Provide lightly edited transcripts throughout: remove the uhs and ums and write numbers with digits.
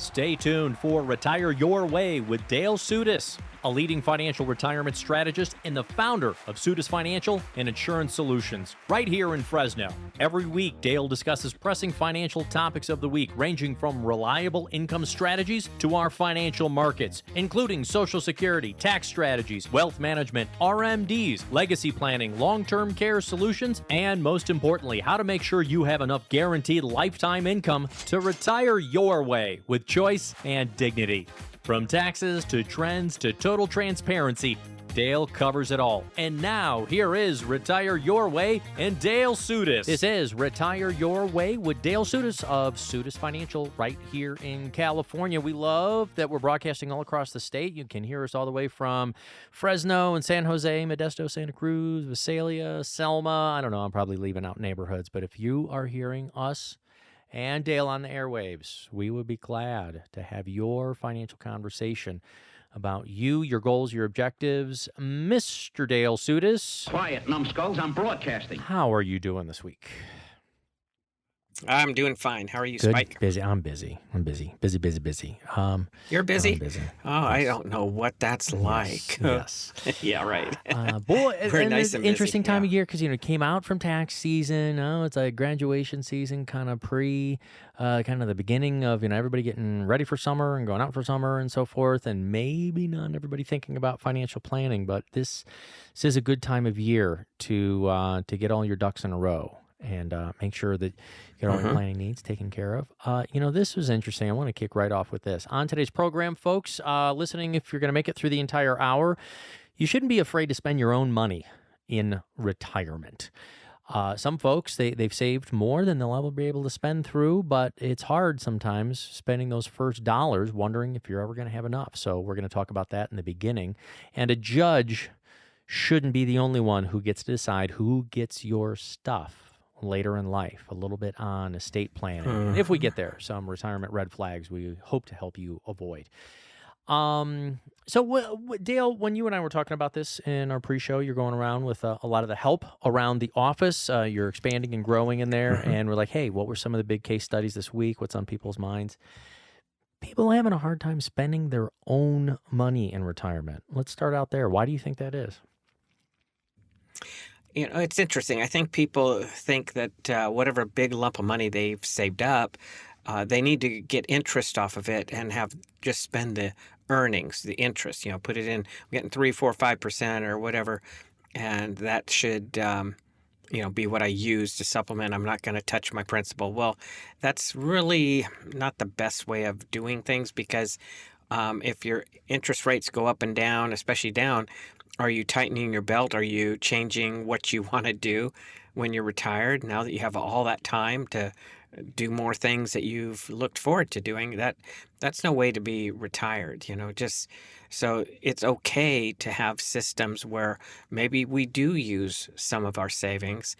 Stay tuned for Retire Your Way with Dale Soutas, a leading financial retirement strategist and the founder of Soutas Financial and Insurance Solutions, right here in Fresno. Every week, Dale discusses pressing financial topics of the week, ranging from reliable income strategies to our financial markets, including Social Security, tax strategies, wealth management, RMDs, legacy planning, long-term care solutions, and most importantly, how to make sure you have enough guaranteed lifetime income to retire your way with choice and dignity. From taxes to trends to total transparency, Dale covers it all. And now, here is Retire Your Way and Dale Soutas. This is Retire Your Way with Dale Soutas of Soutas Financial right here in California. We love that we're broadcasting all across the state. You can hear us all the way from Fresno and San Jose, Modesto, Santa Cruz, Visalia, Selma. I don't know, I'm probably leaving out neighborhoods, but if you are hearing us and Dale on the airwaves, we would be glad to have your financial conversation about you, your goals, your objectives. Mr. Dale Soutas. Quiet, numbskulls, I'm broadcasting. How are you doing this week? I'm doing fine. How are you, Good. Spike? Busy. I'm busy. Busy. You're busy? I'm busy. Oh, I don't know what that's like. Yes. Yeah, right. Boy, We're and nice it's and an interesting busy, time yeah. of year because, it came out from tax season. It's a graduation season, kind of kind of the beginning of, everybody getting ready for summer and going out for summer and so forth. And maybe not everybody thinking about financial planning, but this is a good time of year to get all your ducks in a row and make sure that you get all your planning needs taken care of. This was interesting. I want to kick right off with this. On today's program, folks, listening, if you're going to make it through the entire hour, you shouldn't be afraid to spend your own money in retirement. Some folks, they've saved more than they'll ever be able to spend through, but it's hard sometimes spending those first dollars, wondering if you're ever going to have enough. So we're going to talk about that in the beginning. And a judge shouldn't be the only one who gets to decide who gets your stuff later in life. A little bit on estate planning. And if we get there, some retirement red flags we hope to help you avoid. So Dale, when you and I were talking about this in our pre-show, you're going around with a lot of the help around the office. You're expanding and growing in there. And we're like, hey, what were some of the big case studies this week? What's on people's minds? People are having a hard time spending their own money in retirement. Let's start out there. Why do you think that is? It's interesting. I think people think that whatever big lump of money they've saved up, they need to get interest off of it and just spend the earnings, the interest, put it in, I'm getting 3, 4, 5% or whatever. And that should, be what I use to supplement. I'm not going to touch my principal. Well, that's really not the best way of doing things because if your interest rates go up and down, especially down, are you tightening your belt? Are you changing what you want to do when you're retired? Now that you have all that time to do more things that you've looked forward to doing, that's no way to be retired, just so it's okay to have systems where maybe we do use some of our savings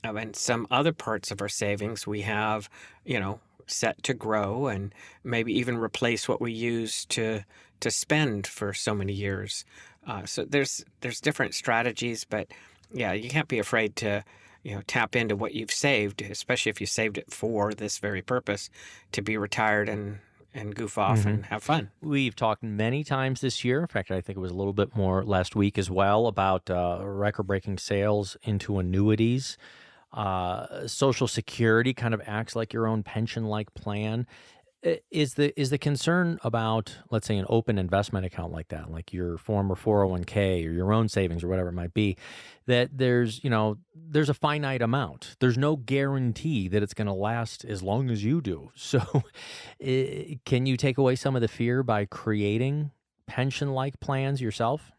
and some other parts of our savings we have, set to grow and maybe even replace what we use to spend for so many years. So there's different strategies, but yeah, you can't be afraid to tap into what you've saved, especially if you saved it for this very purpose, to be retired and goof off and have fun. We've talked many times this year. In fact, I think it was a little bit more last week as well about record-breaking sales into annuities. Social Security kind of acts like your own pension-like plan. Is the concern about, let's say, an open investment account like that, like your former 401k or your own savings or whatever it might be, that there's a finite amount. There's no guarantee that it's going to last as long as you do. So can you take away some of the fear by creating pension-like plans yourself?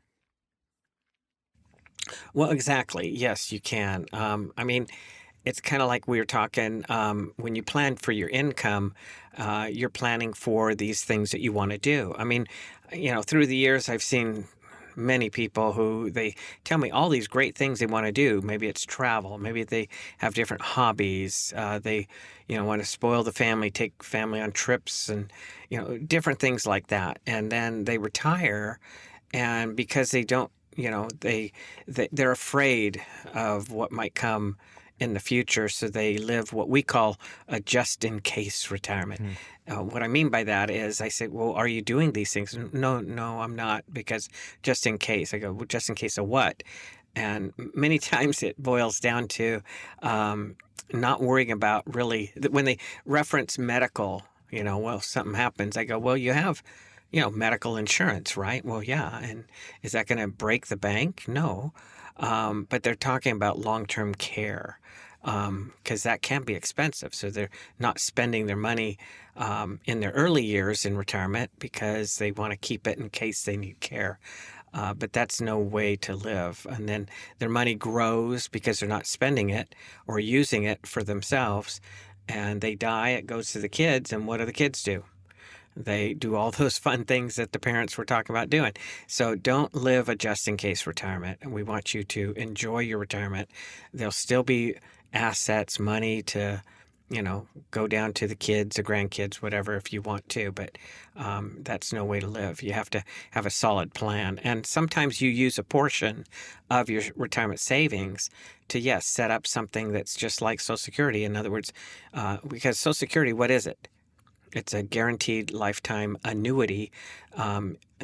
Well, exactly. Yes, you can. It's kind of like we were talking, when you plan for your income, you're planning for these things that you want to do. Through the years, I've seen many people who they tell me all these great things they want to do. Maybe it's travel. Maybe they have different hobbies. They, want to spoil the family, take family on trips and, different things like that. And then they retire, and because they don't, they're afraid of what might come in the future, so they live what we call a just-in-case retirement. What I mean by that is I say, well, are you doing these things? No, no, I'm not, because just in case. I go, well, just in case of what? And many times it boils down to not worrying about really, when they reference medical, well, something happens. I go, well, you have, medical insurance, right? Well, yeah. And is that going to break the bank? No. But they're talking about long-term care, because that can be expensive. So they're not spending their money in their early years in retirement because they want to keep it in case they need care. But that's no way to live. And then their money grows because they're not spending it or using it for themselves. And they die, it goes to the kids. And what do the kids do? They do all those fun things that the parents were talking about doing. So don't live a just-in-case retirement. And we want you to enjoy your retirement. There'll still be assets, money to, go down to the kids, the grandkids, whatever, if you want to. But that's no way to live. You have to have a solid plan. And sometimes you use a portion of your retirement savings to, yes, set up something that's just like Social Security. In other words, because Social Security, what is it? It's a guaranteed lifetime annuity,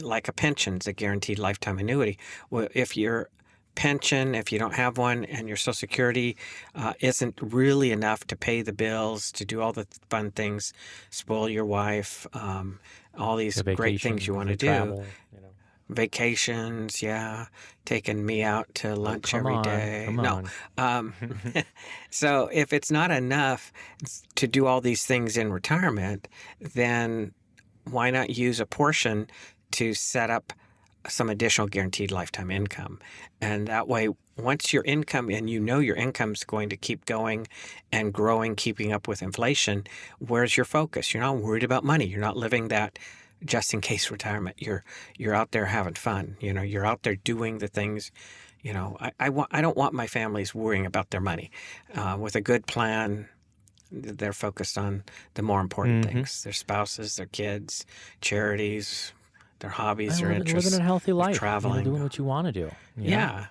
like a pension's a guaranteed lifetime annuity. Well, if your pension, if you don't have one, and your Social Security isn't really enough to pay the bills, to do all the fun things, spoil your wife, all these great things you want to do. Travel, Vacations, yeah, taking me out to lunch every day. No. So if it's not enough to do all these things in retirement, then why not use a portion to set up some additional guaranteed lifetime income? And that way, once your income, and your income's going to keep going and growing, keeping up with inflation, where's your focus? You're not worried about money. You're not living that just in case retirement. You're out there having fun. You're out there doing the things. I don't want my families worrying about their money. With a good plan, they're focused on the more important things: their spouses, their kids, charities, their hobbies, their interests, living a healthy life, traveling, doing what you want to do. Yeah,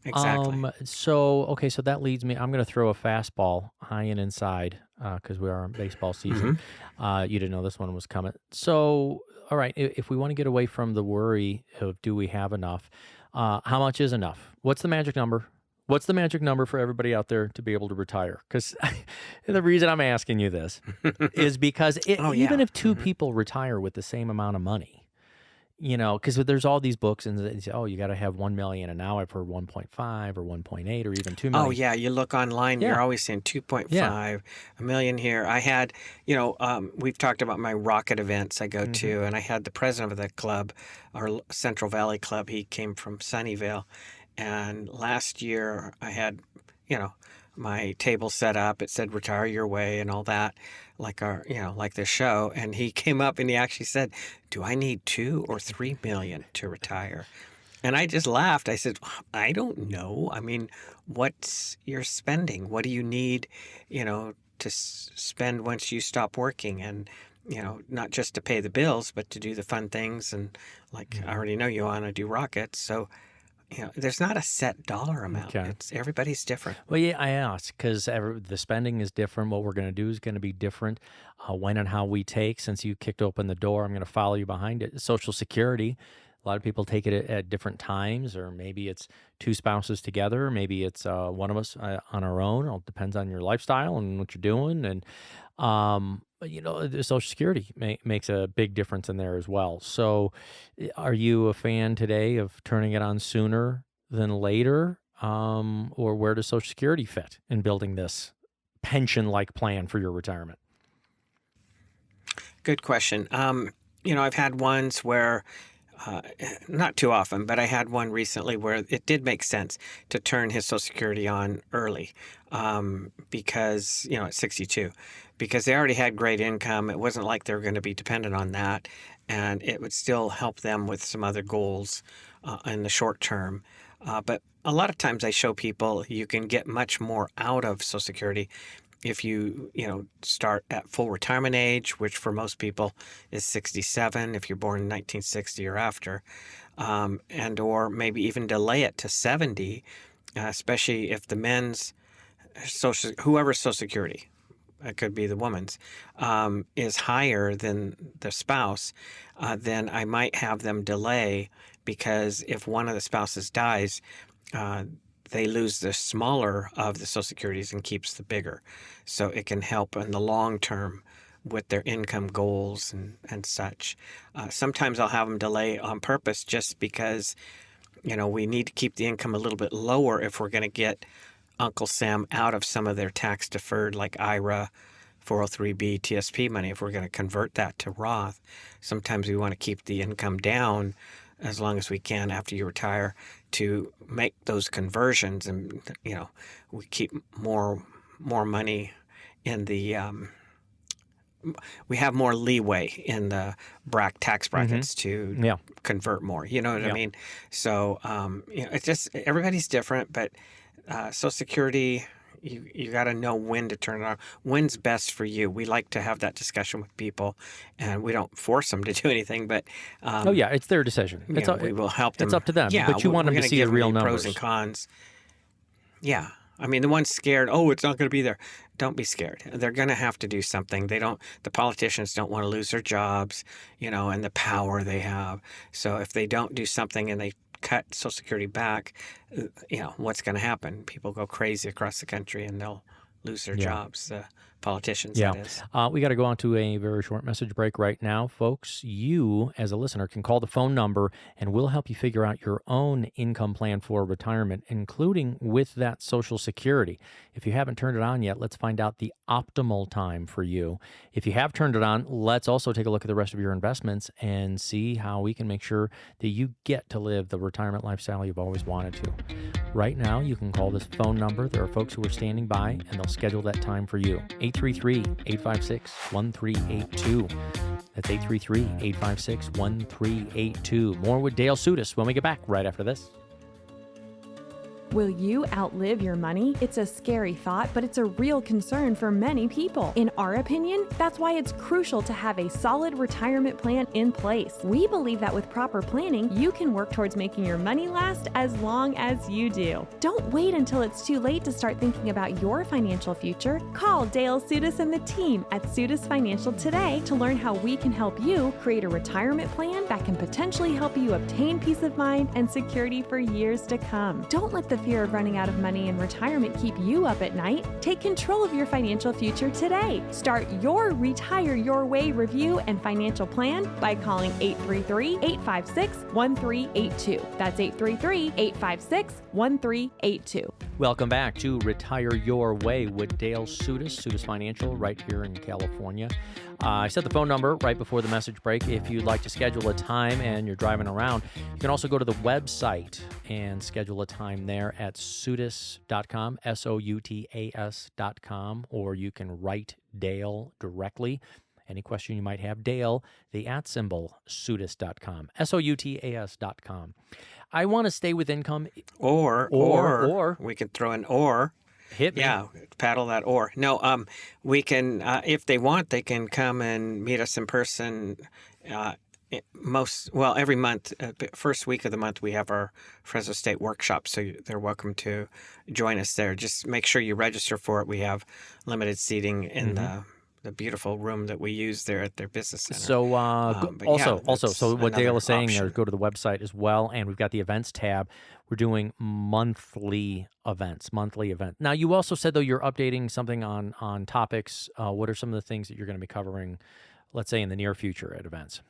exactly. So that leads me. I'm going to throw a fastball high and inside because we are in baseball season. You didn't know this one was coming. So, all right, if we want to get away from the worry of do we have enough, how much is enough? What's the magic number? What's the magic number for everybody out there to be able to retire? Because the reason I'm asking you this is because even if two people retire with the same amount of money, because there's all these books and they say, oh, you got to have 1 million. And now I've heard 1.5 or 1.8 or even 2 million. Oh, yeah. You look online, you're always saying 2.5, a million here. I had, we've talked about my rocket events I go to, and I had the president of the club, our Central Valley Club. He came from Sunnyvale. And last year I had, my table set up. It said retire your way and all that, like like this show. And he came up and he actually said, do I need 2 or 3 million to retire? And I just laughed. I said, I don't know. I mean, what's your spending? What do you need, to spend once you stop working? And, not just to pay the bills, but to do the fun things. And like, I already know you want to do rockets. So, there's not a set dollar amount. Okay. Everybody's different. Well, yeah, I asked because the spending is different. What we're going to do is going to be different. When and how we take, since you kicked open the door, I'm going to follow you behind it. Social Security, a lot of people take it at different times, or maybe it's two spouses together. Maybe it's one of us on our own. It all depends on your lifestyle and what you're doing. And, the Social Security makes a big difference in there as well. So are you a fan today of turning it on sooner than later? Or where does Social Security fit in building this pension-like plan for your retirement? Good question. I've had ones where, not too often, but I had one recently where it did make sense to turn his Social Security on early because, at 62, because they already had great income. It wasn't like they were going to be dependent on that, and it would still help them with some other goals in the short term. But a lot of times I show people you can get much more out of Social Security if you, start at full retirement age, which for most people is 67 if you're born in 1960 or after, and or maybe even delay it to 70, especially if the men's whoever's Social Security, it could be the woman's, is higher than the spouse, then I might have them delay, because if one of the spouses dies, uh, they lose the smaller of the Social Securities and keeps the bigger. So it can help in the long term with their income goals and such. Sometimes I'll have them delay on purpose just because, we need to keep the income a little bit lower if we're going to get Uncle Sam out of some of their tax deferred, like IRA, 403B, TSP money. If we're going to convert that to Roth, sometimes we want to keep the income down as long as we can after you retire to make those conversions, and we keep more money in the we have more leeway in the tax brackets to convert more. You know what I mean? So it's just, everybody's different, but Social Security, you got to know when to turn it on. When's best for you? We like to have that discussion with people, and we don't force them to do anything. But it's their decision. We will help them. It's up to them. Yeah, but you want them to see the real numbers. Pros and cons. Yeah. I mean, the one's scared, it's not going to be there. Don't be scared. They're going to have to do something. The politicians don't want to lose their jobs, and the power they have. So if they don't do something and they cut Social Security back, what's going to happen? People go crazy across the country and they'll lose their jobs. Politicians, that is. We got to go on to a very short message break right now, folks. You, as a listener, can call the phone number and we'll help you figure out your own income plan for retirement, including with that Social Security. If you haven't turned it on yet, let's find out the optimal time for you. If you have turned it on, let's also take a look at the rest of your investments and see how we can make sure that you get to live the retirement lifestyle you've always wanted to. Right now, you can call this phone number. There are folks who are standing by and they'll schedule that time for you. 833-856-1382. That's 833-856-1382. More with Dale Soutas when we get back right after this. Will you outlive your money? It's a scary thought, but it's a real concern for many people. In our opinion, that's why it's crucial to have a solid retirement plan in place. We believe that with proper planning, you can work towards making your money last as long as you do. Don't wait until it's too late to start thinking about your financial future. Call Dale Soutas and the team at Soutas Financial today to learn how we can help you create a retirement plan that can potentially help you obtain peace of mind and security for years to come. Don't let the fear of running out of money in retirement keep you up at night. Take control of your financial future today. Start your Retire Your Way review and financial plan by calling 833-856-1382. That's 833-856-1382. Welcome back to Retire Your Way with Dale Soutas, Soutas Financial, right here in California. I set the phone number right before the message break. If you'd like to schedule a time and you're driving around, you can also go to the website and schedule a time there at soutas.com, Soutas.com, or you can write Dale directly. Any question you might have, Dale, the @ Soutas.com, Soutas.com. I want to stay with income. Or we could throw an or. Hit me. Yeah, paddle that or. No, we can, if they want, they can come and meet us in person. Every month, first week of the month, we have our Fresno State workshop, so they're welcome to join us there. Just make sure you register for it. We have limited seating in the beautiful room that we use there at their business center. So so what Dale is saying there, go to the website as well, and we've got the events tab. We're doing monthly events. Now, you also said, though, you're updating something on topics. What are some of the things that you're going to be covering, let's say, in the near future at events?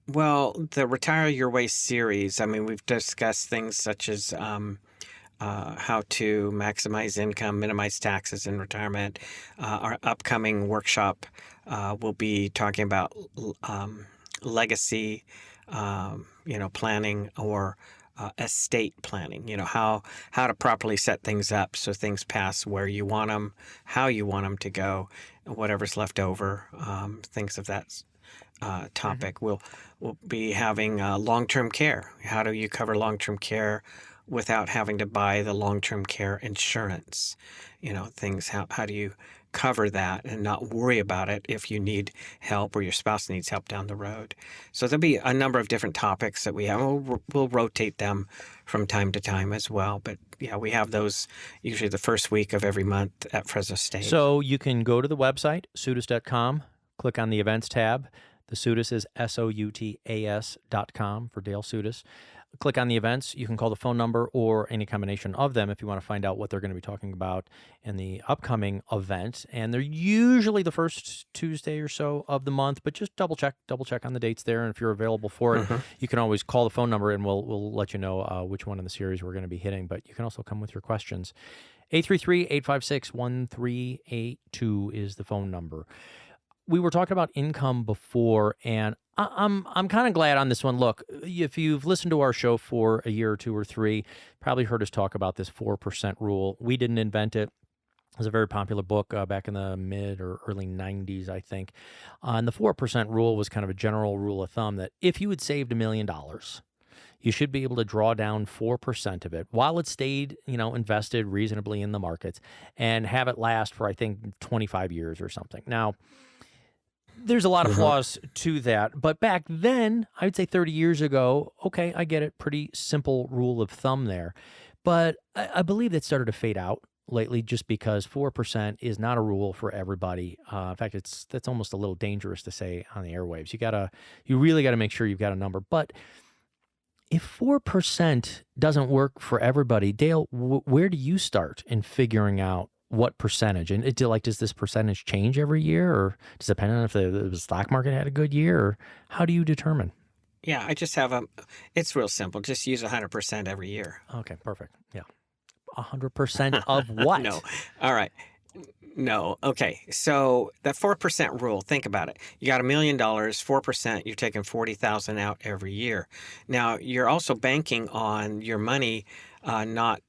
Well, the Retire Your Way series, we've discussed things such as how to maximize income, minimize taxes in retirement. Our upcoming workshop will be talking about legacy, planning, or estate planning. How to properly set things up so things pass where you want them, how you want them to go, whatever's left over, things of that topic. We'll be having long-term care. How do you cover long-term care without having to buy the long-term care insurance? Things, how do you cover that and not worry about it if you need help or your spouse needs help down the road. So there'll be a number of different topics that we have. We'll rotate them from time to time as well. But yeah, we have those usually the first week of every month at Fresno State. So you can go to the website, Soutas.com, click on the events tab. The Soutas is SOUTAS.com for Dale Soutas. Click on the events. You can call the phone number or any combination of them if you want to find out what they're going to be talking about in the upcoming event. And they're usually the first Tuesday or so of the month, but just double check on the dates there. And if you're available for it, you can always call the phone number and we'll let you know which one in the series we're going to be hitting. But you can also come with your questions. 833-856-1382 is the phone number. We were talking about income before, and I'm kind of glad on this one. Look, if you've listened to our show for a year or two or three, probably heard us talk about this 4% rule. We didn't invent it. It was a very popular book back in the mid or early 90s, I think. And the 4% rule was kind of a general rule of thumb that if you had saved $1 million, you should be able to draw down 4% of it while it stayed, invested reasonably in the markets and have it last for, I think, 25 years or something. Now, there's a lot of flaws to that, but back then, I would say 30 years ago, okay, I get it, pretty simple rule of thumb there. But I believe that started to fade out lately just because 4% is not a rule for everybody. In fact, that's almost a little dangerous to say on the airwaves. You really got to make sure you've got a number. But if 4% doesn't work for everybody, Dale, where do you start in figuring out what percentage? And does this percentage change every year, or does it depend on if the stock market had a good year, or how do you determine? Yeah, I just have it's real simple. Just use 100% every year. Okay, perfect. Yeah. 100% of what? No. All right. No. Okay. So that 4% rule, think about it. You got $1 million, 4%, you're taking 40,000 out every year. Now, you're also banking on your money not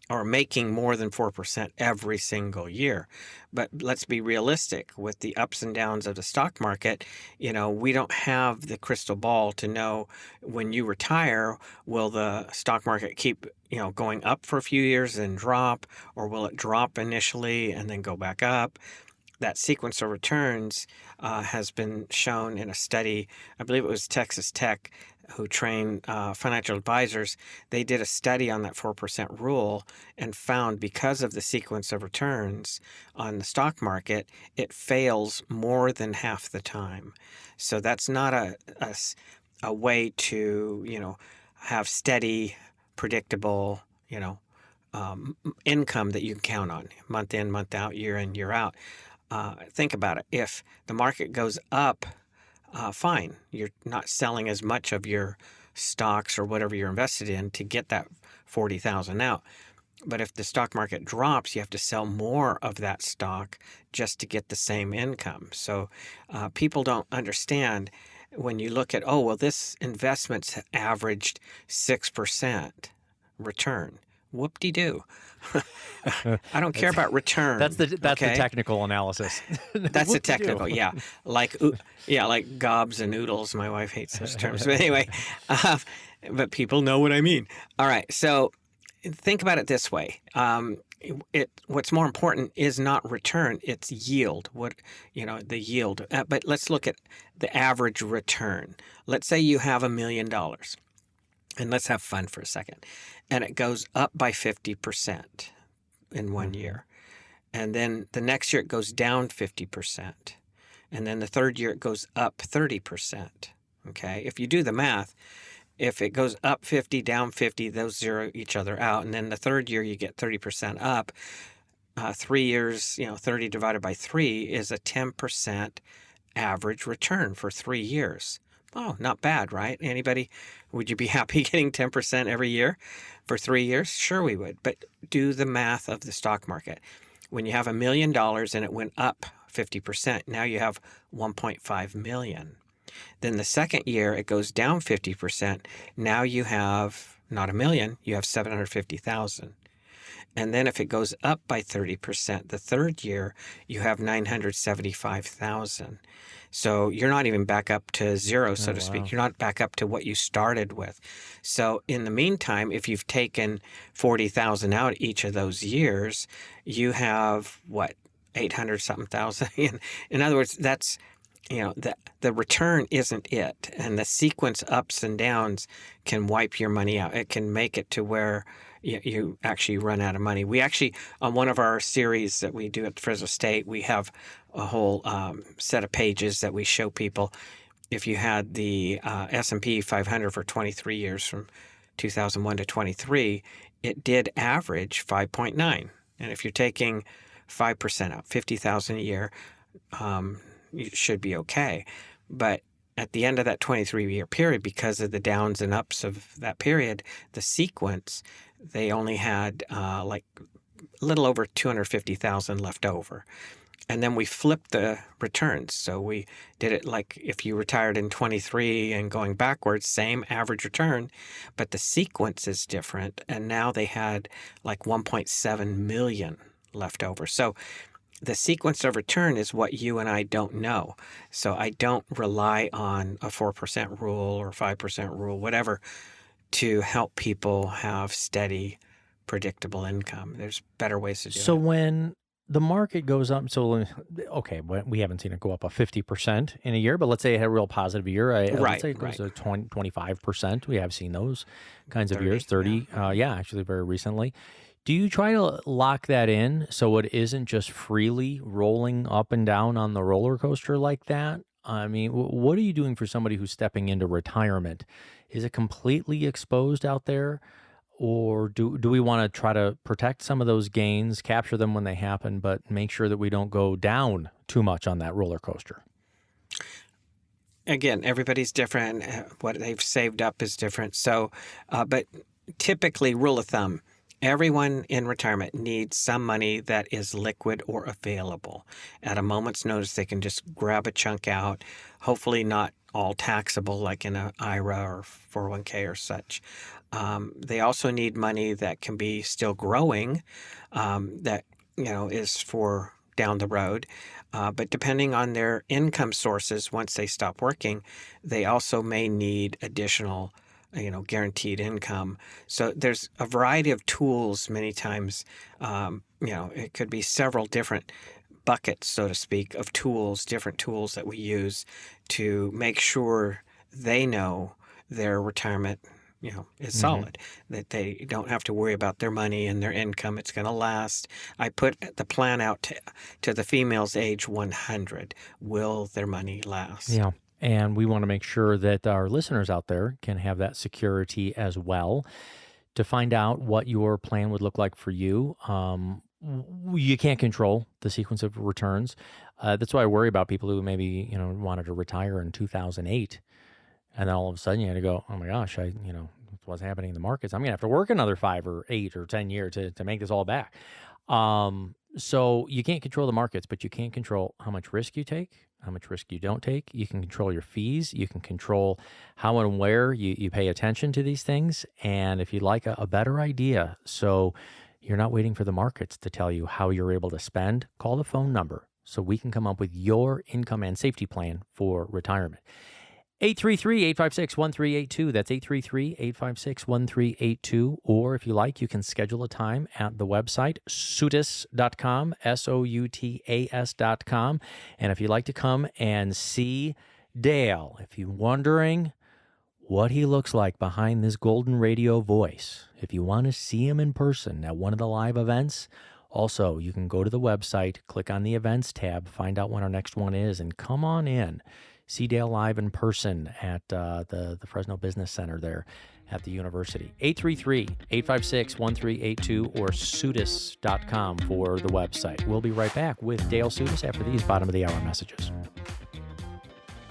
or making more than 4% every single year. But let's be realistic. With the ups and downs of the stock market, we don't have the crystal ball to know when you retire, will the stock market keep, going up for a few years and drop, or will it drop initially and then go back up? That sequence of returns has been shown in a study. I believe it was Texas Tech who train financial advisors. They did a study on that 4% rule and found because of the sequence of returns on the stock market, it fails more than half the time. So that's not a way to, have steady, predictable, income that you can count on month in, month out, year in, year out. Think about it. If the market goes up, fine. You're not selling as much of your stocks or whatever you're invested in to get that 40,000 out. But if the stock market drops, you have to sell more of that stock just to get the same income. So people don't understand when you look at, this investment's averaged 6% return. Whoop-de-doo. I don't care about return. That's the technical analysis. That's the technical, yeah. Like gobs and oodles. My wife hates those terms. But anyway, but people know what I mean. All right, so think about it this way. What's more important is not return, it's yield. The yield. But let's look at the average return. Let's say you have $1 million. And let's have fun for a second. And it goes up by 50% in 1 year. And then the next year it goes down 50%. And then the third year it goes up 30%. Okay? If you do the math, if it goes up 50, down 50, those zero each other out. And then the third year you get 30% up. 3 years, 30 divided by 3 is a 10% average return for 3 years. Oh, not bad, right? Anybody, would you be happy getting 10% every year for 3 years? Sure we would. But do the math of the stock market. When you have $1 million and it went up 50%, now you have 1.5 million. Then the second year it goes down 50%. Now you have not $1 million, you have 750,000. And then if it goes up by 30%, the third year you have 975,000. So you're not even back up to zero, so to speak. You're not back up to what you started with. So in the meantime, if you've taken 40,000 out each of those years, you have 800 something thousand. In other words, that's, the return isn't it. And the sequence ups and downs can wipe your money out. It can make it to where you actually run out of money. We actually, on one of our series that we do at Fresno State, we have a whole set of pages that we show people. If you had the S&P 500 for 23 years from 2001 to 23, it did average 5.9. And if you're taking 5% out, 50,000 a year, you should be okay. But at the end of that 23-year period, because of the downs and ups of that period, the sequence, they only had like a little over 250,000 left over. And then we flipped the returns. So we did it like if you retired in 23 and going backwards, same average return, but the sequence is different. And now they had like 1.7 million left over. So the sequence of return is what you and I don't know. So I don't rely on a 4% rule or 5% rule, whatever, to help people have steady, predictable income. There's better ways to do it. So when the market goes up, okay, we haven't seen it go up a 50% in a year, but let's say it had a real positive year. Let's say it goes to 25%. We have seen those kinds of years, 30, actually very recently. Do you try to lock that in so it isn't just freely rolling up and down on the roller coaster like that? I mean, what are you doing for somebody who's stepping into retirement? Is it completely exposed out there? Or do we want to try to protect some of those gains, capture them when they happen, but make sure that we don't go down too much on that roller coaster? Again, everybody's different. What they've saved up is different. So, but typically, rule of thumb, everyone in retirement needs some money that is liquid or available. At a moment's notice, they can just grab a chunk out, hopefully not all taxable like in an IRA or 401k or such. They also need money that can be still growing, that is for down the road. But depending on their income sources, once they stop working, they also may need additional guaranteed income. So there's a variety of tools many times. It could be several different buckets, so to speak, of tools, different tools that we use to make sure they know their retirement, is solid, that they don't have to worry about their money and their income. It's going to last. I put the plan out to the females age 100. Will their money last? Yeah. And we want to make sure that our listeners out there can have that security as well. To find out what your plan would look like for you, you can't control the sequence of returns. That's why I worry about people who maybe wanted to retire in 2008, and then all of a sudden you had to go, oh my gosh, what's happening in the markets? I'm gonna have to work another 5 or 8 or 10 years to make this all back. So you can't control the markets, but you can control how much risk you take, how much risk you don't take. You can control your fees. You can control how and where you pay attention to these things. And if you'd like a better idea, so you're not waiting for the markets to tell you how you're able to spend, call the phone number so we can come up with your income and safety plan for retirement. 833-856-1382. That's 833-856-1382. Or if you like, you can schedule a time at the website, Soutas.com, Soutas.com. And if you'd like to come and see Dale, if you're wondering what he looks like behind this golden radio voice, if you want to see him in person at one of the live events, also, you can go to the website, click on the events tab, find out when our next one is, and come on in. See Dale live in person at the Fresno Business Center there at the university. 833-856-1382 or Soutas.com for the website. We'll be right back with Dale Soutas after these bottom of the hour messages.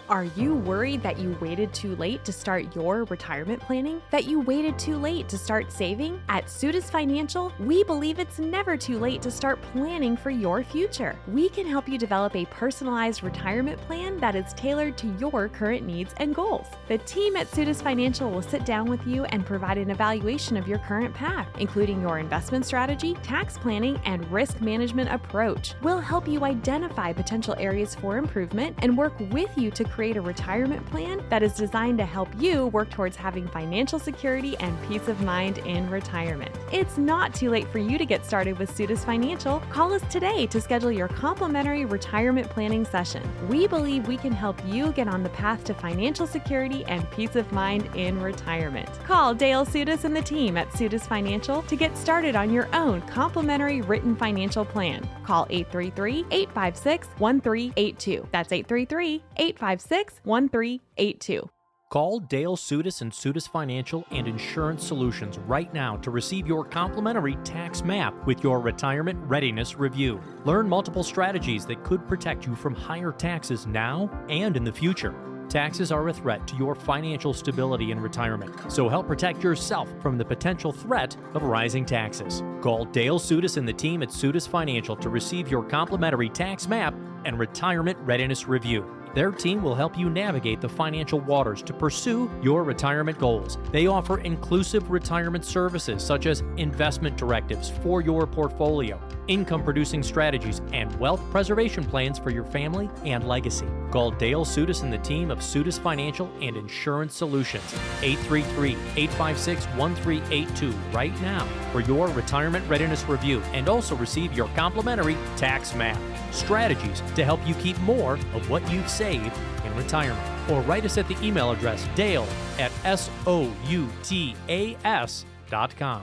Are you worried that you waited too late to start your retirement planning? That you waited too late to start saving? At Soutas Financial, we believe it's never too late to start planning for your future. We can help you develop a personalized retirement plan that is tailored to your current needs and goals. The team at Soutas Financial will sit down with you and provide an evaluation of your current path, including your investment strategy, tax planning, and risk management approach. We'll help you identify potential areas for improvement and work with you to create create a retirement plan that is designed to help you work towards having financial security and peace of mind in retirement. It's not too late for you to get started with Soutas Financial. Call us today to schedule your complimentary retirement planning session. We believe we can help you get on the path to financial security and peace of mind in retirement. Call Dale Soutas and the team at Soutas Financial to get started on your own complimentary written financial plan. Call 833-856-1382. That's 833-856-1382. Call Dale Soutas and Soutas Financial and Insurance Solutions right now to receive your complimentary tax map with your retirement readiness review. Learn multiple strategies that could protect you from higher taxes now and in the future. Taxes are a threat to your financial stability in retirement, so help protect yourself from the potential threat of rising taxes. Call Dale Soutas and the team at Soutas Financial to receive your complimentary tax map and retirement readiness review. Their team will help you navigate the financial waters to pursue your retirement goals. They offer inclusive retirement services such as investment directives for your portfolio, income-producing strategies, and wealth preservation plans for your family and legacy. Call Dale Soutas and the team of Soutas Financial and Insurance Solutions, 833-856-1382 right now for your retirement readiness review, and also receive your complimentary tax map. Strategies to help you keep more of what you've saved in retirement. Or write us at the email address dale@soutas.com.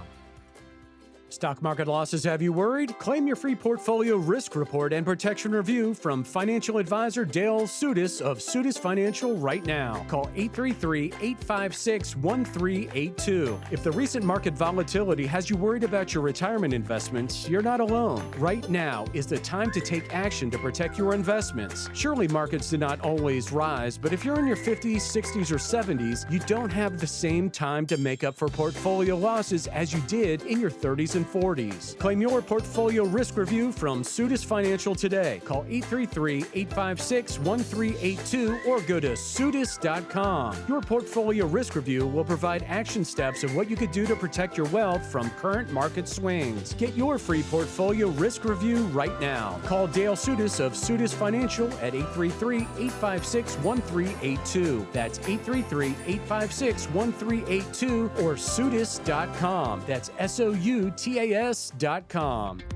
Stock market losses have you worried? Claim your free portfolio risk report and protection review from financial advisor Dale Soutas of Soutas Financial right now. Call 833-856-1382. If the recent market volatility has you worried about your retirement investments, you're not alone. Right now is the time to take action to protect your investments. Surely markets do not always rise, but if you're in your 50s, 60s, or 70s, you don't have the same time to make up for portfolio losses as you did in your 30s and 40s. Claim your portfolio risk review from Soutas Financial today. Call 833-856-1382 or go to Soutas.com. Your portfolio risk review will provide action steps of what you could do to protect your wealth from current market swings. Get your free portfolio risk review right now. Call Dale Soutas of Soutas Financial at 833-856-1382. That's 833-856-1382 or Soutas.com. That's SOUTAS.com.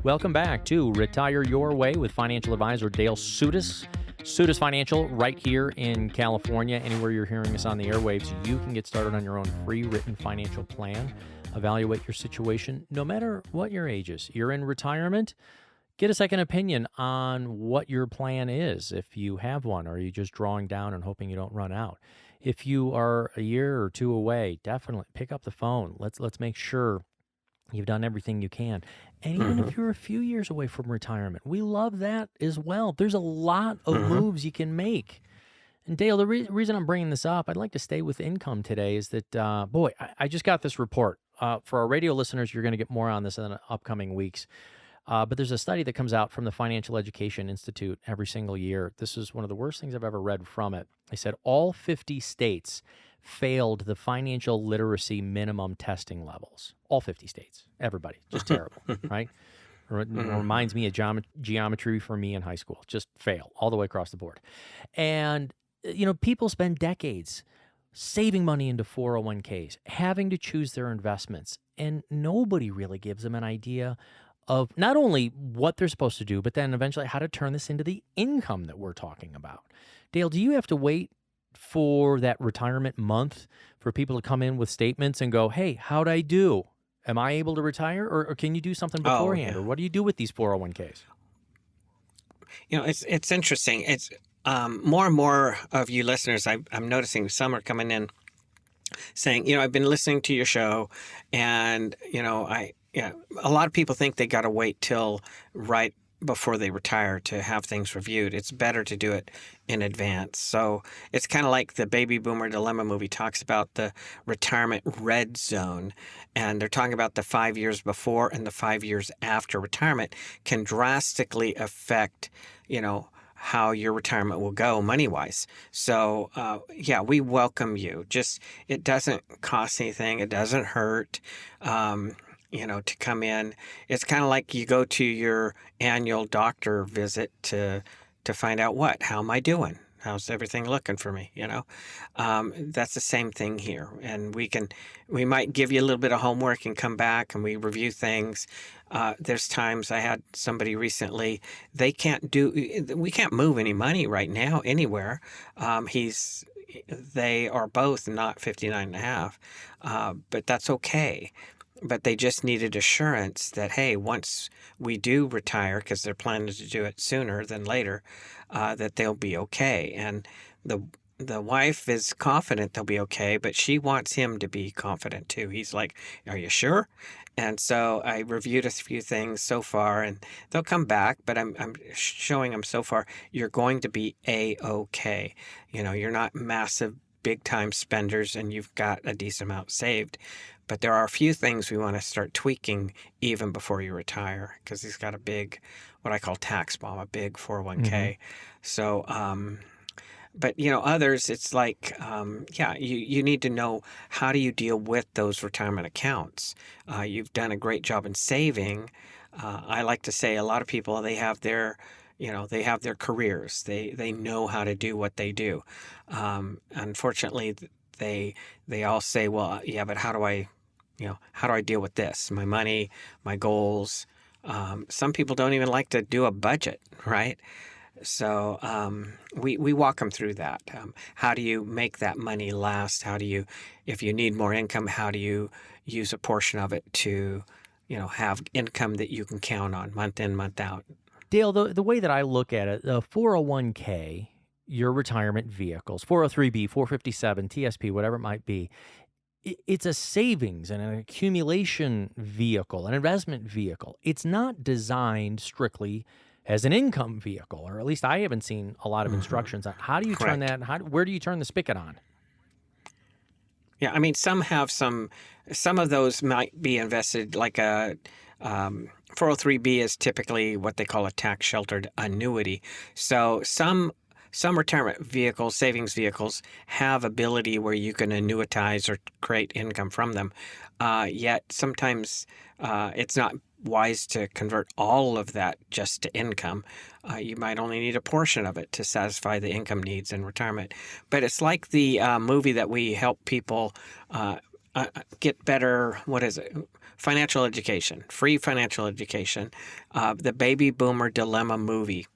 Welcome back to Retire Your Way with financial advisor Dale Soutas. Soutas Financial right here in California. Anywhere you're hearing us on the airwaves, you can get started on your own free written financial plan. Evaluate your situation no matter what your age is. You're in retirement. Get a second opinion on what your plan is, if you have one, or are you just drawing down and hoping you don't run out. If you are a year or two away, definitely pick up the phone. Let's make sure you've done everything you can. And even if you're a few years away from retirement, we love that as well. There's a lot of moves you can make. And Dale, the reason I'm bringing this up, I'd like to stay with income today, is that, I just got this report. For our radio listeners, you're going to get more on this in the upcoming weeks. But there's a study that comes out from the Financial Education Institute every single year. This is one of the worst things I've ever read from it. They said all 50 states failed the financial literacy minimum testing levels. All 50 states. Everybody. Just terrible, right? Reminds me of geometry for me in high school. Just fail all the way across the board. And, people spend decades saving money into 401ks, having to choose their investments, and nobody really gives them an idea of not only what they're supposed to do, but then eventually how to turn this into the income that we're talking about. Dale, do you have to wait for that retirement month for people to come in with statements and go, hey, how'd I do? Am I able to retire? Or can you do something beforehand? Or what do you do with these 401ks? It's interesting. It's more and more of you listeners, I'm noticing some are coming in saying, I've been listening to your show and, a lot of people think they got to wait till right before they retire to have things reviewed. It's better to do it in advance. So it's kind of like the Baby Boomer Dilemma movie talks about the retirement red zone. And they're talking about the 5 years before and the 5 years after retirement can drastically affect, how your retirement will go money-wise. So, we welcome you. It doesn't cost anything. It doesn't hurt. To come in. It's kind of like you go to your annual doctor visit to find out how am I doing? How's everything looking for me? That's the same thing here. And we might give you a little bit of homework and come back and we review things. There's times I had somebody recently, we can't move any money right now anywhere. They are both not 59 and a half, but that's okay. But they just needed assurance that, hey, once we do retire, because they're planning to do it sooner than later, that they'll be okay. And the wife is confident they'll be okay, but she wants him to be confident too. He's like, "Are you sure?" And so I reviewed a few things so far, and they'll come back. But I'm showing them so far, you're going to be a-okay. You're not massive, big time spenders, and you've got a decent amount saved. But there are a few things we want to start tweaking even before you retire, because he's got a big, what I call tax bomb, a big 401k. So, but others, it's like, you need to know, how do you deal with those retirement accounts? You've done a great job in saving. I like to say a lot of people, they have their careers. They know how to do what they do. Unfortunately, they all say, well, yeah, but how do I deal with this? My money, my goals. Some people don't even like to do a budget, right? So we walk them through that. How do you make that money last? If you need more income, how do you use a portion of it to, have income that you can count on month in, month out? Dale, the way that I look at it, the 401k, your retirement vehicles, 403b, 457, TSP, whatever it might be, it's a savings and an accumulation vehicle, an investment vehicle. It's not designed strictly as an income vehicle, or at least I haven't seen a lot of instructions on how do you turn that, where do you turn the spigot on? Yeah, I mean, some of those might be invested like a 403b is typically what they call a tax sheltered annuity. So some retirement vehicles, savings vehicles, have ability where you can annuitize or create income from them. Yet sometimes it's not wise to convert all of that just to income. You might only need a portion of it to satisfy the income needs in retirement. But it's like the movie that we help people get better, what is it? Financial education, free financial education. The Baby Boomer Dilemma movie.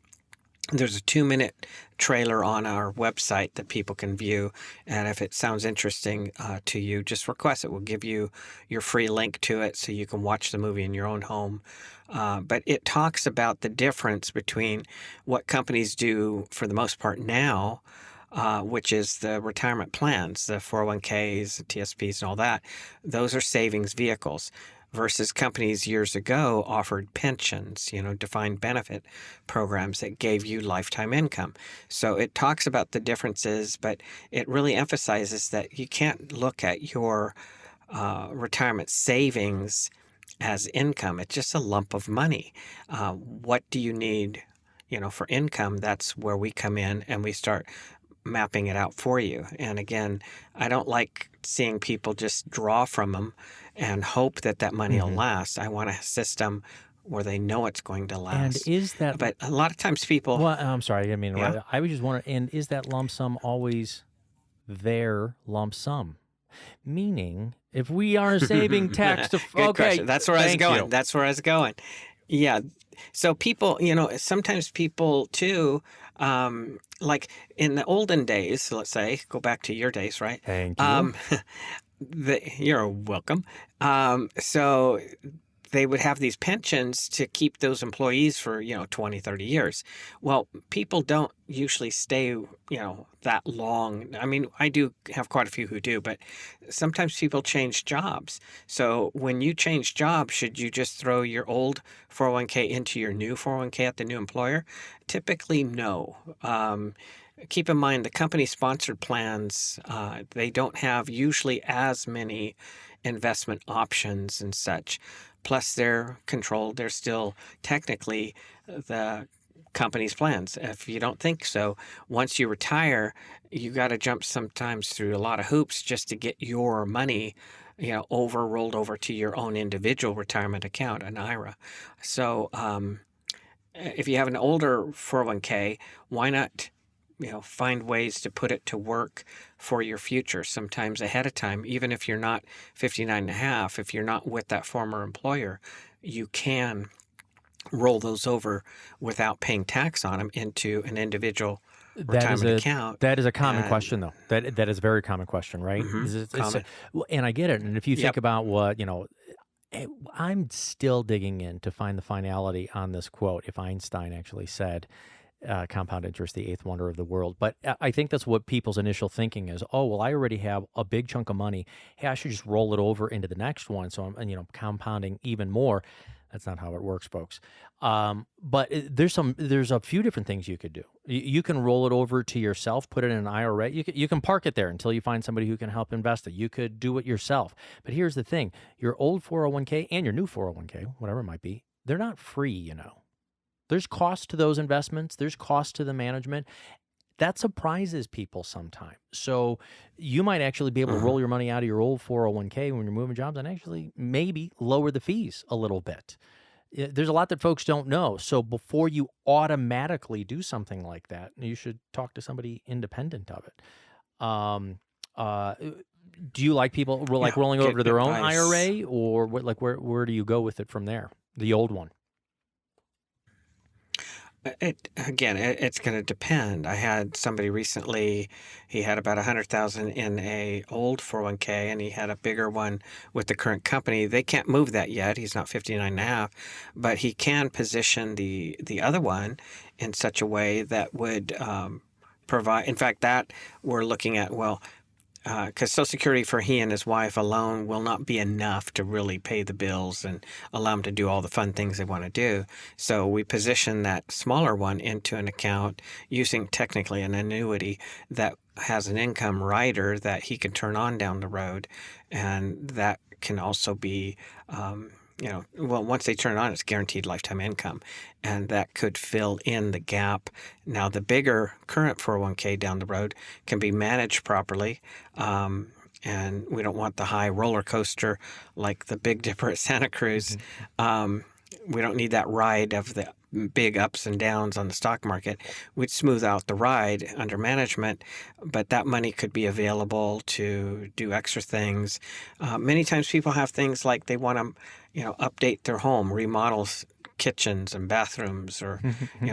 There's a 2-minute trailer on our website that people can view. And if it sounds interesting to you, just request it. We'll give you your free link to it so you can watch the movie in your own home. But it talks about the difference between what companies do for the most part now, which is the retirement plans, the 401ks, TSPs, and all that. Those are savings vehicles. Versus companies years ago offered pensions, defined benefit programs that gave you lifetime income. So it talks about the differences, but it really emphasizes that you can't look at your retirement savings as income. It's just a lump of money. What do you need, for income? That's where we come in and we start mapping it out for you. And again, I don't like seeing people just draw from them and hope that money will last. I want a system where they know it's going to last. And is that... But a lot of times people... Well, I'm sorry, I didn't mean to interrupt. I was just wondering, and is that lump sum always their lump sum? Meaning, if we are saving tax to... Good question. That's where I was going. You. That's where I was going. Yeah. So people, sometimes people too, like in the olden days, let's say, go back to your days, right? Thank you. You're welcome. So they would have these pensions to keep those employees for, 20, 30 years. Well, people don't usually stay, that long. I mean, I do have quite a few who do, but sometimes people change jobs. So when you change jobs, should you just throw your old 401k into your new 401k at the new employer? Typically, no. Keep in mind the company-sponsored plans, they don't have usually as many investment options and such. Plus, they're controlled. They're still technically the company's plans. If you don't think so, once you retire, you got to jump sometimes through a lot of hoops just to get your money, rolled over to your own individual retirement account, an IRA. So if you have an older 401k, why not find ways to put it to work for your future, sometimes ahead of time. Even if you're not 59 and a half, if you're not with that former employer, you can roll those over without paying tax on them into an individual retirement account. That is a common question, though. That is a very common question, right? And I get it. And if you think about what, I'm still digging in to find the finality on this quote, if Einstein actually said, compound interest, the eighth wonder of the world. But I think that's what people's initial thinking is. Oh, well, I already have a big chunk of money. Hey, I should just roll it over into the next one. So I'm, compounding even more. That's not how it works, folks. But there's a few different things you could do. You can roll it over to yourself, put it in an IRA. You can park it there until you find somebody who can help invest it. You could do it yourself. But here's the thing. Your old 401k and your new 401k, whatever it might be, they're not free, There's cost to those investments. There's cost to the management. That surprises people sometimes. So you might actually be able to roll your money out of your old 401k when you're moving jobs and actually maybe lower the fees a little bit. There's a lot that folks don't know. So before you automatically do something like that, you should talk to somebody independent of it. Do you like people rolling over to their own IRA, or where do you go with it from there? The old one. It's going to depend. I had somebody recently, he had about 100,000 in a old 401k, and he had a bigger one with the current company. They can't move that yet. He's not 59 and a half, but he can position the other one in such a way that would provide, in fact, that we're looking at, because Social Security for he and his wife alone will not be enough to really pay the bills and allow them to do all the fun things they want to do. So we position that smaller one into an account using technically an annuity that has an income rider that he can turn on down the road. And that can also be, once they turn it on, it's guaranteed lifetime income. And that could fill in the gap. Now, the bigger current 401k down the road can be managed properly. And we don't want the high roller coaster like the Big Dipper at Santa Cruz. We don't need that ride of the big ups and downs on the stock market. We'd smooth out the ride under management, but that money could be available to do extra things. Many times people have things like they want to, update their home, remodel kitchens and bathrooms, or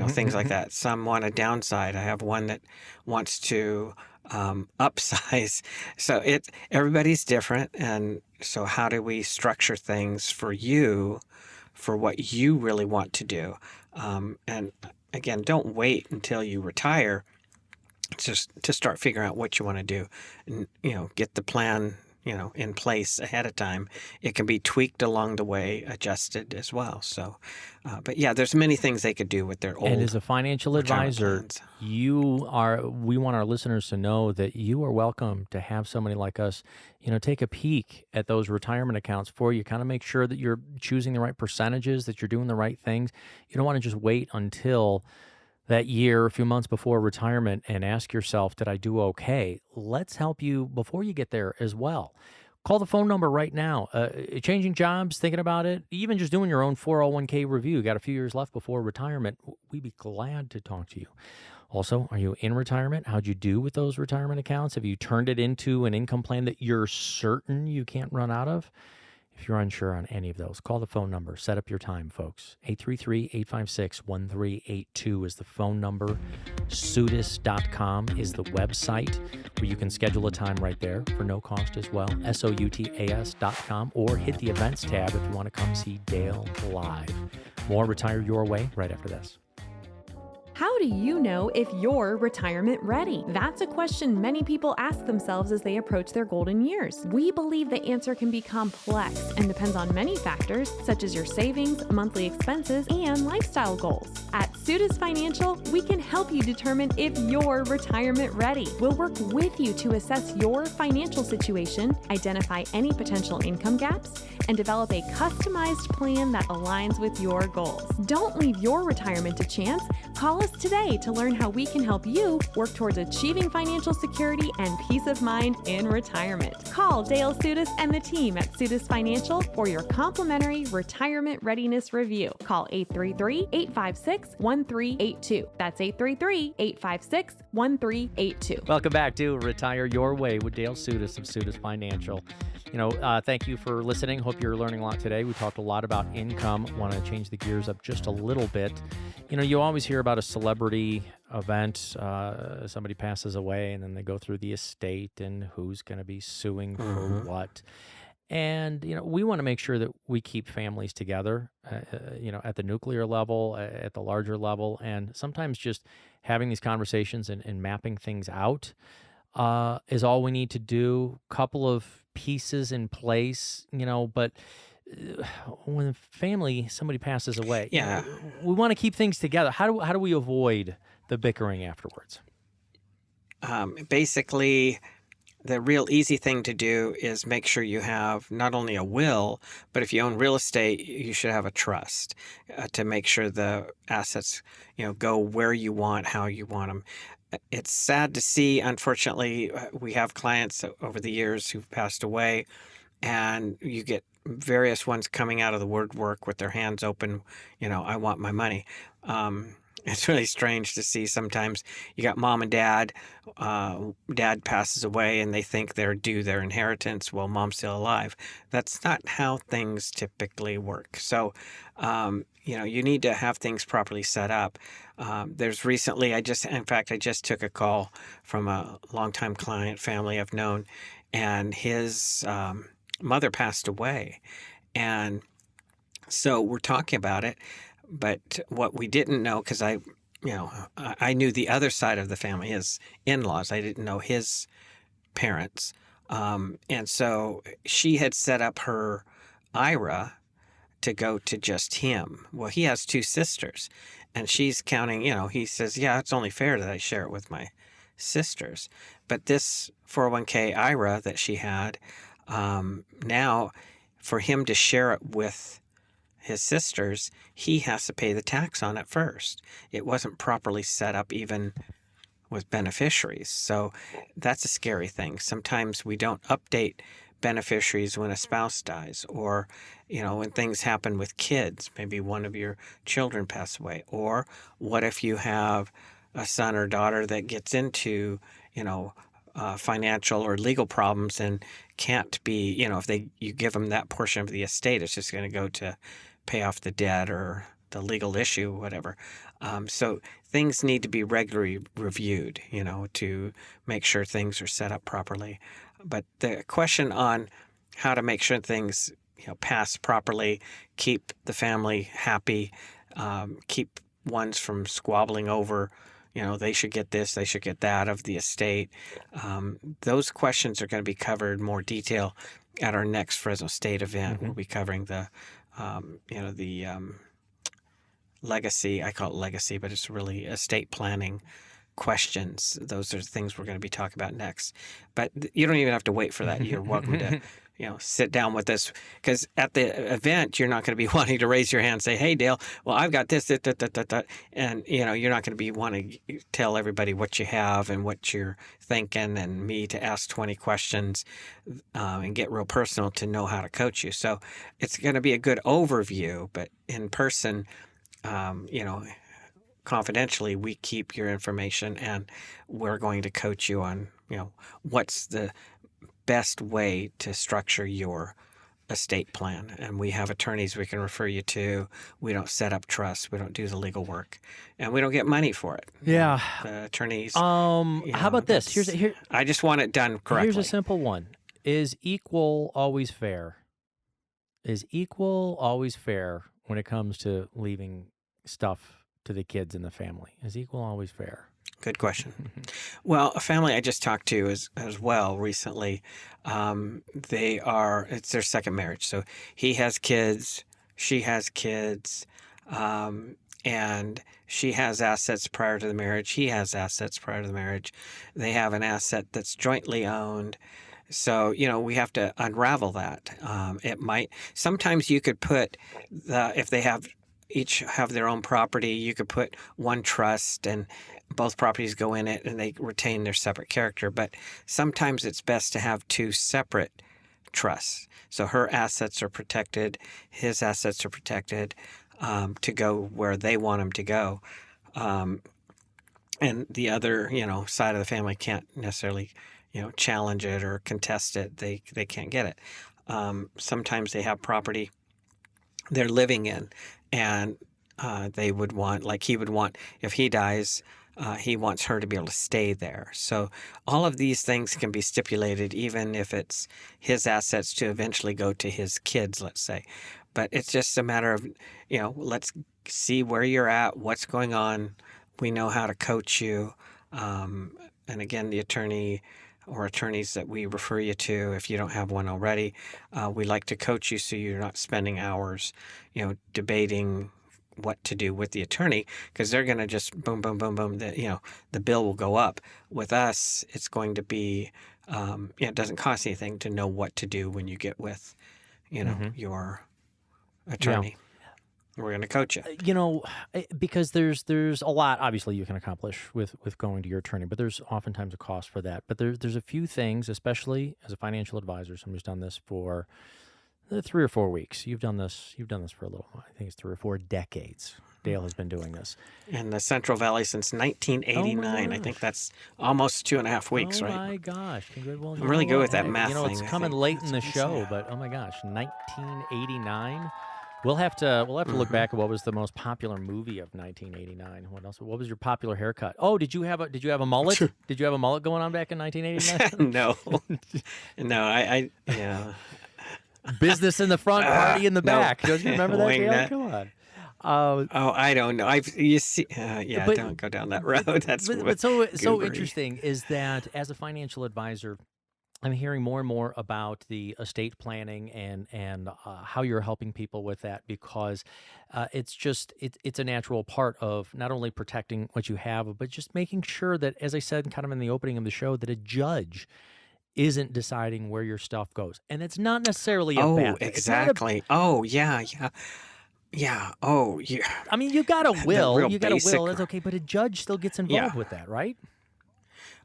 things like that. Some want a downside. I have one that wants to upsize. So everybody's different, and so how do we structure things for you, for what you really want to do? And again, don't wait until you retire just to start figuring out what you want to do, and get the plan in place ahead of time. It can be tweaked along the way, adjusted as well. So, but yeah, there's many things they could do with their old. And as a financial advisor, we want our listeners to know that you are welcome to have somebody like us, take a peek at those retirement accounts for you, kind of make sure that you're choosing the right percentages, that you're doing the right things. You don't want to just wait until that year, a few months before retirement, and ask yourself, did I do okay? Let's help you before you get there as well. Call the phone number right now. Changing jobs, thinking about it, even just doing your own 401k review. Got a few years left before retirement. We'd be glad to talk to you. Also, are you in retirement? How'd you do with those retirement accounts? Have you turned it into an income plan that you're certain you can't run out of? If you're unsure on any of those, call the phone number. Set up your time, folks. 833-856-1382 is the phone number. Soutas.com is the website where you can schedule a time right there for no cost as well. Soutas.com, or hit the events tab if you want to come see Dale live. More Retire Your Way right after this. How do you know if you're retirement ready? That's a question many people ask themselves as they approach their golden years. We believe the answer can be complex and depends on many factors, such as your savings, monthly expenses, and lifestyle goals. At Soutas Financial, we can help you determine if you're retirement ready. We'll work with you to assess your financial situation, identify any potential income gaps, and develop a customized plan that aligns with your goals. Don't leave your retirement to chance. Call Call us today to learn how we can help you work towards achieving financial security and peace of mind in retirement. Call Dale Soutas and the team at Soutas Financial for your complimentary retirement readiness review. Call 833-856-1382. That's 833-856-1382. Welcome back to Retire Your Way with Dale Soutas of Soutas Financial. Thank you for listening. Hope you're learning a lot today. We talked a lot about income. Want to change the gears up just a little bit. You always hear about a celebrity event. Somebody passes away, and then they go through the estate and who's going to be suing for what. And, we want to make sure that we keep families together, at the nuclear level, at the larger level. And sometimes just having these conversations and mapping things out is all we need to do. Couple of pieces in place, but when somebody passes away, we want to keep things together. How do we avoid the bickering afterwards? Basically, the real easy thing to do is make sure you have not only a will, but if you own real estate, you should have a trust to make sure the assets, go where you want, how you want them. It's sad to see, unfortunately, we have clients over the years who've passed away, and you get various ones coming out of the woodwork with their hands open, I want my money. It's really strange to see sometimes you got mom and dad, dad passes away and they think they're due their inheritance while mom's still alive. That's not how things typically work. So, you need to have things properly set up. There's recently, I just took a call from a longtime client, family I've known, and his mother passed away. And so we're talking about it. But what we didn't know, because I knew the other side of the family, his in-laws. I didn't know his parents. And so she had set up her IRA to go to just him. Well, he has two sisters, and she's counting, he says, yeah, it's only fair that I share it with my sisters. But this 401k IRA that she had, now for him to share it with his sisters, he has to pay the tax on it first. It wasn't properly set up even with beneficiaries. So that's a scary thing. Sometimes we don't update beneficiaries when a spouse dies, or, when things happen with kids, maybe one of your children pass away. Or what if you have a son or daughter that gets into, financial or legal problems and can't be, if you give them that portion of the estate, it's just going to go to pay off the debt or the legal issue, whatever. So things need to be regularly reviewed, to make sure things are set up properly. But the question on how to make sure things, pass properly, keep the family happy, keep ones from squabbling over, they should get this, they should get that of the estate. Those questions are going to be covered in more detail at our next Fresno State event. We'll be covering the legacy, I call it legacy, but it's really estate planning questions. Those are the things we're going to be talking about next. But you don't even have to wait for that. You're welcome to, sit down with us, because at the event, you're not going to be wanting to raise your hand and say, hey, Dale, well, I've got this, and, you're not going to be wanting to tell everybody what you have and what you're thinking, and me to ask 20 questions and get real personal to know how to coach you. So it's going to be a good overview, but in person, confidentially, we keep your information, and we're going to coach you on, what's the best way to structure your estate plan. And we have attorneys we can refer you to. We don't set up trusts. We don't do the legal work, and we don't get money for it. Yeah. The attorneys. How about this? Here. I just want it done correctly. Here's a simple one. Is equal always fair? Is equal always fair when it comes to leaving stuff to the kids and the family? Is equal always fair? Good question. Well, a family I just talked to as well recently, it's their second marriage. So he has kids, she has kids, and she has assets prior to the marriage. He has assets prior to the marriage. They have an asset that's jointly owned. So, we have to unravel that. Sometimes you could put if they have, each have their own property. You could put one trust and both properties go in it and they retain their separate character. But sometimes it's best to have two separate trusts. So her assets are protected, his assets are protected, to go where they want them to go. And the other, side of the family can't necessarily, challenge it or contest it. They can't get it. Sometimes they have property they're living in, and they would want, like he would want, if he dies, he wants her to be able to stay there. So all of these things can be stipulated, even if it's his assets to eventually go to his kids, let's say. But it's just a matter of, let's see where you're at, what's going on. We know how to coach you. And again, the attorney or attorneys that we refer you to, if you don't have one already, we like to coach you so you're not spending hours, debating what to do with the attorney, because they're going to just boom, boom, boom, boom. The bill will go up. With us, it's going to be, it doesn't cost anything to know what to do when you get with, your attorney. We're going to coach you. Because there's a lot, obviously, you can accomplish with going to your attorney, but there's oftentimes a cost for that. But there's a few things, especially as a financial advisor, somebody who's done this for 3 or 4 weeks. You've done this for a little while. I think it's 3 or 4 decades. Dale has been doing this. In the Central Valley since 1989. I think that's almost 2.5 weeks, right? Oh, my gosh. Well, I'm really good with that math thing. It's coming late in the show, but oh, my gosh, 1989. We'll have to look back at what was the most popular movie of 1989. What else? What was your popular haircut? Oh, did you have a mullet? Did you have a mullet going on back in 1989? No, I Business in the front, party in the back. Don't you remember that? Dale? Come on. I don't know. Don't go down that road. That's but so interesting is that as a financial advisor, I'm hearing more and more about the estate planning and how you're helping people with that, because it's a natural part of not only protecting what you have, but just making sure that, as I said kind of in the opening of the show, that a judge isn't deciding where your stuff goes. And it's not necessarily a bad thing. Exactly. Yeah. Oh, yeah. I mean, you got a will. That's okay, but a judge still gets involved with that, right?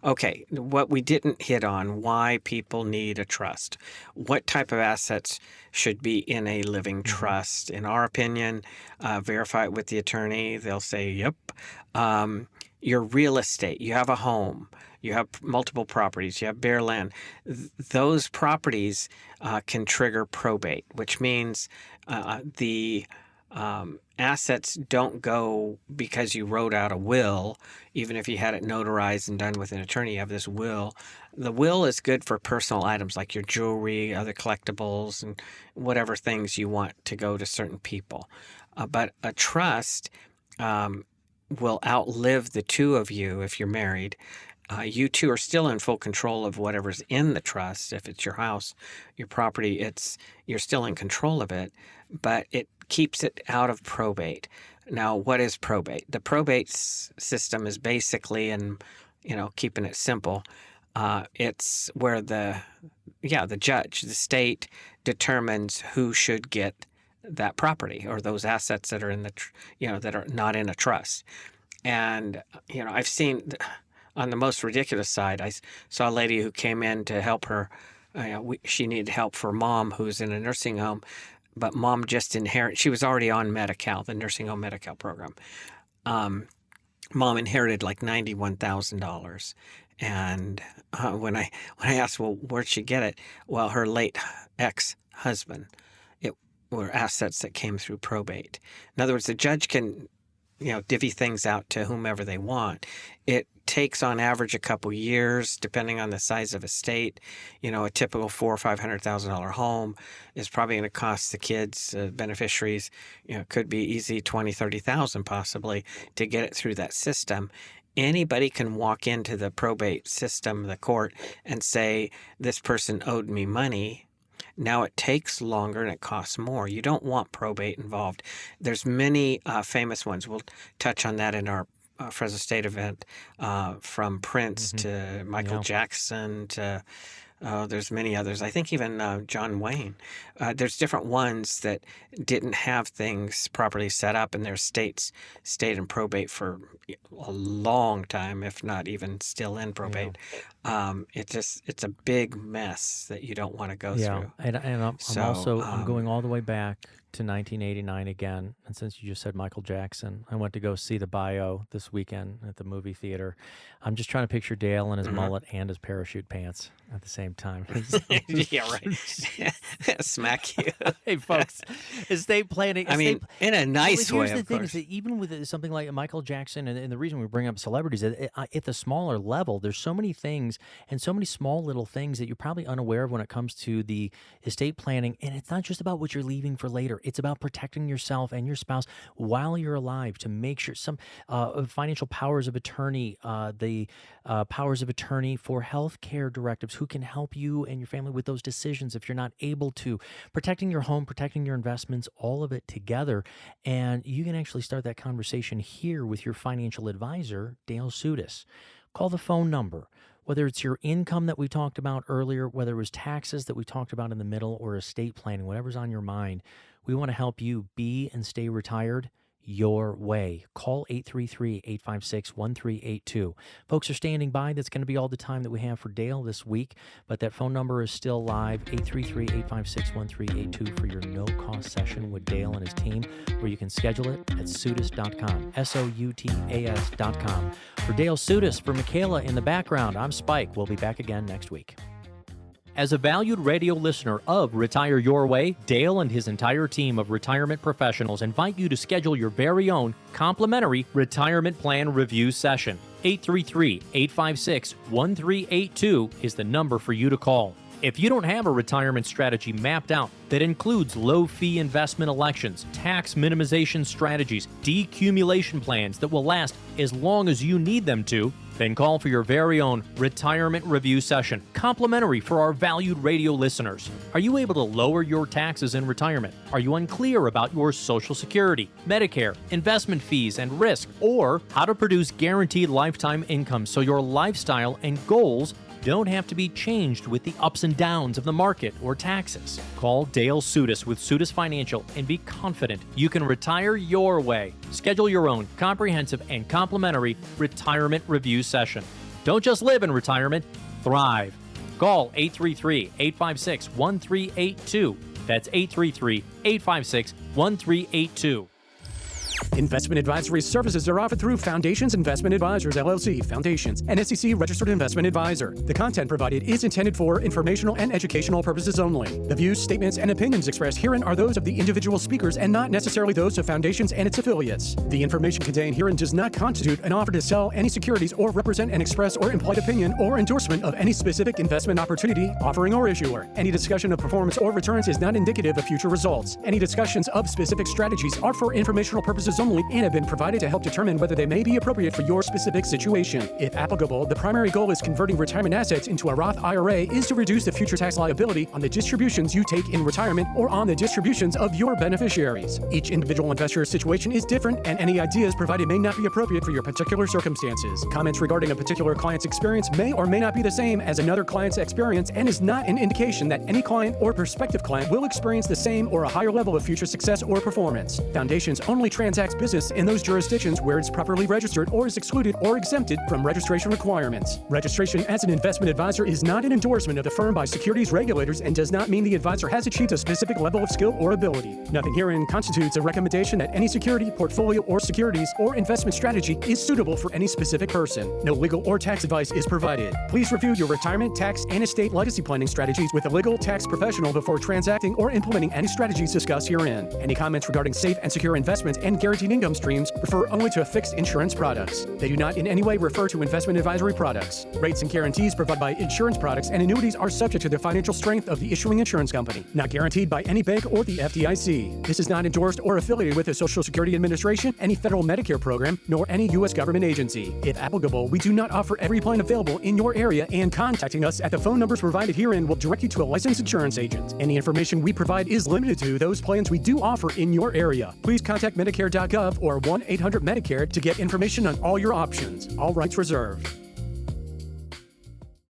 Okay, what we didn't hit on, why people need a trust. What type of assets should be in a living trust? In our opinion, verify it with the attorney. They'll say, yep. Your real estate, you have a home, you have multiple properties, you have bare land. Those properties can trigger probate, which means the assets don't go because you wrote out a will. Even if you had it notarized and done with an attorney, you have this will. The will is good for personal items like your jewelry, other collectibles, and whatever things you want to go to certain people. But a trust will outlive the two of you if you're married. You two are still in full control of whatever's in the trust. If it's your house, your property, you're still in control of it, but it keeps it out of probate. Now, what is probate? The probate system is basically, and keeping it simple, it's where the judge, the state, determines who should get that property or those assets that are in that are not in a trust. And I've seen. On the most ridiculous side, I saw a lady who came in to help her. She needed help for mom who's in a nursing home, but mom just inherited. She was already on Medi-Cal, the nursing home Medi-Cal program. Mom inherited like $91,000, and when I asked, well, where'd she get it? Well, her late ex-husband. It were assets that came through probate. In other words, the judge can divvy things out to whomever they want. It takes on average a couple years, depending on the size of estate. A typical $400,000 or $500,000 home is probably going to cost the kids, beneficiaries, could be easy $20,000, $30,000 possibly to get it through that system. Anybody can walk into the probate system, the court, and say, this person owed me money. Now it takes longer and it costs more. You don't want probate involved. There's many famous ones. We'll touch on that in our Fresno State event, from Prince to Michael Jackson to There's many others. I think even John Wayne. There's different ones that didn't have things properly set up, and their states stayed in probate for a long time, if not even still in probate. It's a big mess that you don't want to go through. And I'm So, also I'm going all the way back to 1989 again. And since you just said Michael Jackson, I went to go see the bio this weekend at the movie theater. I'm just trying to picture Dale in his mullet and his parachute pants at the same time. Yeah, right. Smack you. Hey, folks, estate planning. I mean, in a nice well, way, here's of the thing: course. is that even with something like Michael Jackson, and the reason we bring up celebrities, at the smaller level, there's so many things and so many small little things that you're probably unaware of when it comes to the estate planning. And it's not just about what you're leaving for later; it's about protecting yourself and your spouse while you're alive to make sure some financial powers of attorney, the powers of attorney for health care directives, who can help you and your family with those decisions if you're not able to, protecting your home, protecting your investments, all of it together. And you can actually start that conversation here with your financial advisor, Dale Soutas. Call the phone number. Whether it's your income that we talked about earlier, whether it was taxes that we talked about in the middle, or estate planning, whatever's on your mind, we want to help you be and stay retired your way. Call 833-856-1382. Folks are standing by. That's going to be all the time that we have for Dale this week, but that phone number is still live, 833-856-1382 for your no-cost session with Dale and his team, where you can schedule it at Soutas.com, Soutas.com. For Dale Soutas, for Michaela in the background, I'm Spike. We'll be back again next week. As a valued radio listener of Retire Your Way, Dale and his entire team of retirement professionals invite you to schedule your very own complimentary retirement plan review session. 833-856-1382 is the number for you to call. If you don't have a retirement strategy mapped out that includes low-fee investment elections, tax minimization strategies, decumulation plans that will last as long as you need them to, then call for your very own retirement review session, complimentary for our valued radio listeners. Are you able to lower your taxes in retirement? Are you unclear about your Social Security, Medicare, investment fees and risk, or how to produce guaranteed lifetime income so your lifestyle and goals don't have to be changed with the ups and downs of the market or taxes? Call Dale Soutas with Soutas Financial and be confident you can retire your way. Schedule your own comprehensive and complimentary retirement review session. Don't just live in retirement, thrive. Call 833-856-1382. That's 833-856-1382. Investment advisory services are offered through Foundations Investment Advisors, LLC, Foundations, an SEC-registered investment advisor. The content provided is intended for informational and educational purposes only. The views, statements, and opinions expressed herein are those of the individual speakers and not necessarily those of Foundations and its affiliates. The information contained herein does not constitute an offer to sell any securities or represent an express or implied opinion or endorsement of any specific investment opportunity, offering, or issuer. Any discussion of performance or returns is not indicative of future results. Any discussions of specific strategies are for informational purposes only and have been provided to help determine whether they may be appropriate for your specific situation. If applicable, the primary goal is converting retirement assets into a Roth IRA is to reduce the future tax liability on the distributions you take in retirement or on the distributions of your beneficiaries. Each individual investor's situation is different, and any ideas provided may not be appropriate for your particular circumstances. Comments regarding a particular client's experience may or may not be the same as another client's experience and is not an indication that any client or prospective client will experience the same or a higher level of future success or performance. Foundations only transacts business in those jurisdictions where it's properly registered or is excluded or exempted from registration requirements. Registration as an investment advisor is not an endorsement of the firm by securities regulators and does not mean the advisor has achieved a specific level of skill or ability. Nothing herein constitutes a recommendation that any security, portfolio, or securities or investment strategy is suitable for any specific person. No legal or tax advice is provided. Please review your retirement, tax, and estate legacy planning strategies with a legal tax professional before transacting or implementing any strategies discussed herein. Any comments regarding safe and secure investments and guaranteed income streams refer only to fixed insurance products. They do not in any way refer to investment advisory products. Rates and guarantees provided by insurance products and annuities are subject to the financial strength of the issuing insurance company, not guaranteed by any bank or the FDIC. This is not endorsed or affiliated with the Social Security Administration, any federal Medicare program, nor any U.S. government agency. If applicable, we do not offer every plan available in your area, and contacting us at the phone numbers provided herein will direct you to a licensed insurance agent. Any information we provide is limited to those plans we do offer in your area. Please contact Medicare.gov or 1-800-MEDICARE to get information on all your options. All rights reserved.